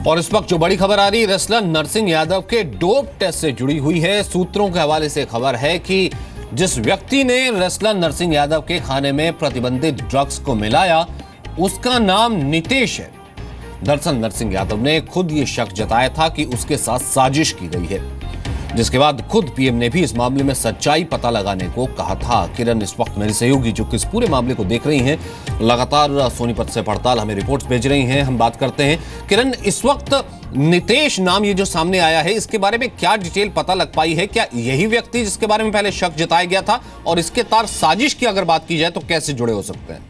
और इस वक्त जो बड़ी खबर आ रही है रेसलर नरसिंह यादव के डोप टेस्ट से जुड़ी हुई है। सूत्रों के हवाले से खबर है कि जिस व्यक्ति ने रेसलर नरसिंह यादव के खाने में प्रतिबंधित ड्रग्स को मिलाया उसका नाम नितेश है। दरअसल नरसिंह यादव ने खुद ये शक जताया था कि उसके साथ साजिश की गई है, जिसके बाद खुद पीएम ने भी इस मामले में सच्चाई पता लगाने को कहा था। किरण इस वक्त मेरी सहयोगी जो कि इस पूरे मामले को देख रही हैं, लगातार सोनीपत से पड़ताल हमें रिपोर्ट्स भेज रही हैं। हम बात करते हैं किरण, इस वक्त नितेश नाम ये जो सामने आया है इसके बारे में क्या डिटेल पता लग पाई है? क्या यही व्यक्ति जिसके बारे में पहले शक जताया गया था, और इसके तार साजिश की अगर बात की जाए तो कैसे जुड़े हो सकते हैं?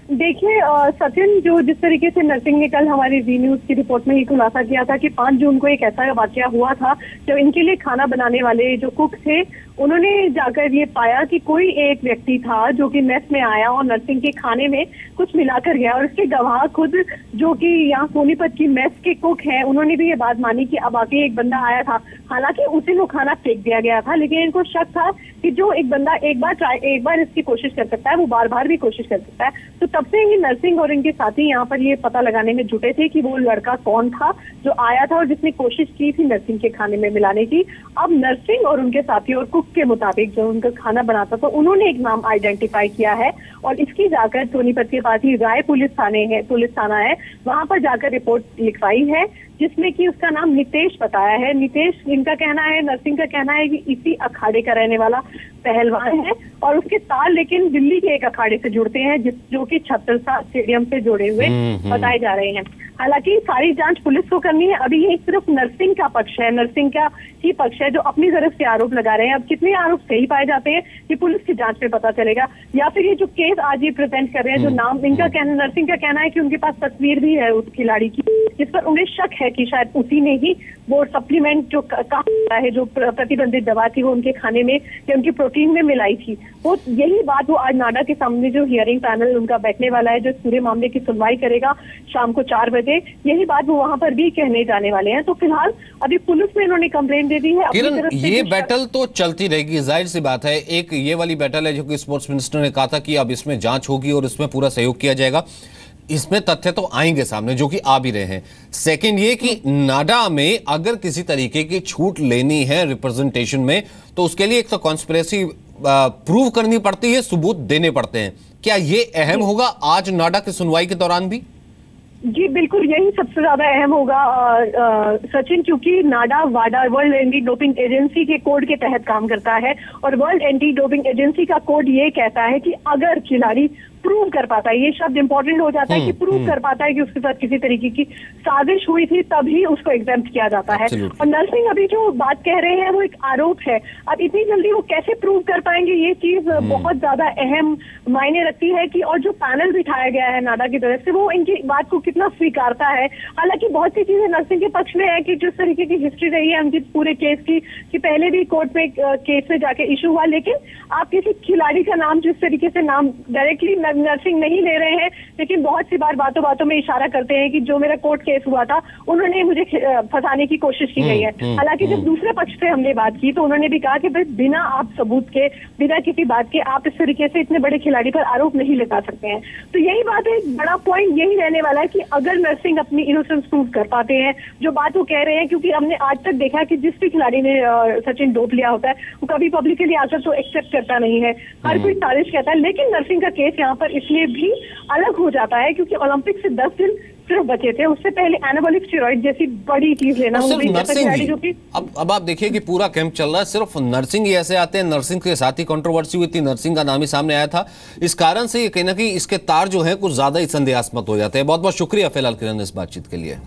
देखिए सचिन, जो जिस तरीके से नरसिंह ने कल हमारी जी न्यूज की रिपोर्ट में ही खुलासा किया था कि 5 जून को एक ऐसा वाकया हुआ था जब इनके लिए खाना बनाने वाले जो कुक थे उन्होंने जाकर ये पाया कि कोई एक व्यक्ति था जो कि मेस में आया और नरसिंह के खाने में कुछ मिलाकर गया। और इसके गवाह खुद जो कि यहाँ सोनीपत की मेस के कुक हैं, उन्होंने भी ये बात मानी कि अब आके एक बंदा आया था। हालांकि उसे वो खाना फेंक दिया गया था, लेकिन इनको शक था कि जो एक बंदा एक बार इसकी कोशिश कर सकता है वो बार बार भी कोशिश कर सकता है। तो तब से ही नरसिंह और इनके साथी यहाँ पर ये पता लगाने में जुटे थे कि वो लड़का कौन था जो आया था और जिसने कोशिश की थी नरसिंह के खाने में मिलाने की। अब नरसिंह और उनके साथी और कुक के मुताबिक जो उनका खाना बनाता था उन्होंने एक नाम आइडेंटिफाई किया है और इसकी जाकर सोनीपत के पास ही राय पुलिस थाना है, वहां पर जाकर रिपोर्ट लिखवाई है जिसमें कि उसका नाम नितेश बताया है। नितेश इनका कहना है, नरसिंह का कहना है कि इसी अखाड़े का रहने वाला पहलवान है और उसके तार लेकिन दिल्ली के एक अखाड़े से जुड़ते हैं जो कि छत्रसा स्टेडियम से जुड़े हुए बताए जा रहे हैं। हालांकि सारी जांच पुलिस को करनी है, अभी ये सिर्फ नरसिंह का पक्ष है, नरसिंह का ही पक्ष है जो अपनी तरफ से आरोप लगा रहे हैं। अब कितने आरोप सही पाए जाते हैं ये पुलिस की जांच में पता चलेगा, या फिर ये जो केस आज ये प्रेजेंट कर रहे हैं, जो नाम इनका कहना, नरसिंह का कहना है कि उनके पास तस्वीर भी है उस खिलाड़ी की जिस पर उन्हें शक है कि शायद उसी ने ही वो सप्लीमेंट जो कहा है, जो प्रतिबंधित दवा थी वो उनके खाने में या उनकी प्रोटीन में मिलाई थी। वो यही बात वो आज नाडा के सामने जो हियरिंग पैनल उनका बैठने वाला है जो इस पूरे मामले की सुनवाई करेगा शाम को 4 बजे, यही बात वो वहां पर भी कहने जाने वाले हैं। तो फिलहाल अभी पुलिस में इन्होंने कंप्लेंट दे दी है। किरण, ये बैटल तो चलती रहेगी, जाहिर सी बात है। एक ये वाली बैटल है जो कि स्पोर्ट्स मिनिस्टर ने कहा था कि अब इसमें जांच होगी और इसमें पूरा सहयोग किया जाएगा, इसमें तथ्य तो आएंगे सामने जो कि आ भी रहे हैं। सेकंड ये कि नाडा में अगर किसी तरीके की छूट लेनी है रिप्रेजेंटेशन में तो उसके लिए एक तो कॉन्स्पिरेसी प्रूव करनी पड़ती है, सबूत देने पड़ते हैं। क्या ये अहम होगा आज नाडा की सुनवाई के दौरान भी? जी बिल्कुल, यही सबसे ज्यादा अहम होगा सचिन, क्योंकि नाडा वाडा वर्ल्ड एंटी डोपिंग एजेंसी के कोड के तहत काम करता है और वर्ल्ड एंटी डोपिंग एजेंसी का कोड ये कहता है कि अगर खिलाड़ी प्रूव कर पाता है, ये शब्द इंपॉर्टेंट हो जाता है कि प्रूव कर पाता है कि उसके साथ किसी तरीके की साजिश हुई थी, तभी उसको एग्जाम्प्ट किया जाता है। और नरसिंह अभी जो बात कह रहे हैं वो एक आरोप है, अब इतनी जल्दी वो कैसे प्रूव कर पाएंगे ये चीज बहुत ज्यादा अहम मायने रखती है कि और जो पैनल बिठाया गया है नाडा की तरफ से वो इनकी बात को कितना स्वीकारता है। हालांकि बहुत सी चीजें नरसिंह के पक्ष में है कि जिस तरीके की हिस्ट्री रही है उनकी पूरे केस की कि पहले भी कोर्ट में केस में जाके इशू हुआ, लेकिन आप किसी खिलाड़ी का नाम जिस तरीके से नाम डायरेक्टली नरसिंह नहीं ले रहे हैं, लेकिन बहुत सी बार बातों बातों में इशारा करते हैं कि जो मेरा कोर्ट केस हुआ था उन्होंने मुझे फंसाने की कोशिश की गई है। हालांकि जब दूसरे पक्ष से हमने बात की तो उन्होंने भी कहा कि बिना आप सबूत के, बिना किसी बात के आप इस तरीके से इतने बड़े खिलाड़ी पर आरोप नहीं लगा सकते हैं। तो यही बात है, एक बड़ा पॉइंट यही रहने वाला है कि अगर नरसिंह अपनी इनोसेंस प्रूव कर पाते हैं, जो बात वो कह रहे हैं, क्योंकि हमने आज तक देखा कि जिस भी खिलाड़ी ने सचिन डोप लिया होता है वो कभी पब्लिकली आकर तो एक्सेप्ट करता नहीं है, हर कोई साजिश कहता है। लेकिन नरसिंह का केस यहाँ पर इसलिए भी अलग हो जाता है क्योंकि ओलंपिक से 10 दिन सिर्फ बचे थे, उससे पहले एनाबॉलिक स्टेरॉइड जैसी बड़ी चीज लेना होगी। अब आप देखिए कि पूरा कैंप चल रहा है, सिर्फ नरसिंह ही ऐसे आते हैं। नरसिंह के साथ ही कंट्रोवर्सी हुई थी, नरसिंह का नाम ही सामने आया था, इस कारण से ये कहीं ना कहीं इसके तार जो है कुछ ज्यादा ही संदेहास्पद हो जाते हैं। बहुत बहुत शुक्रिया फिलहाल किरण इस बातचीत के लिए।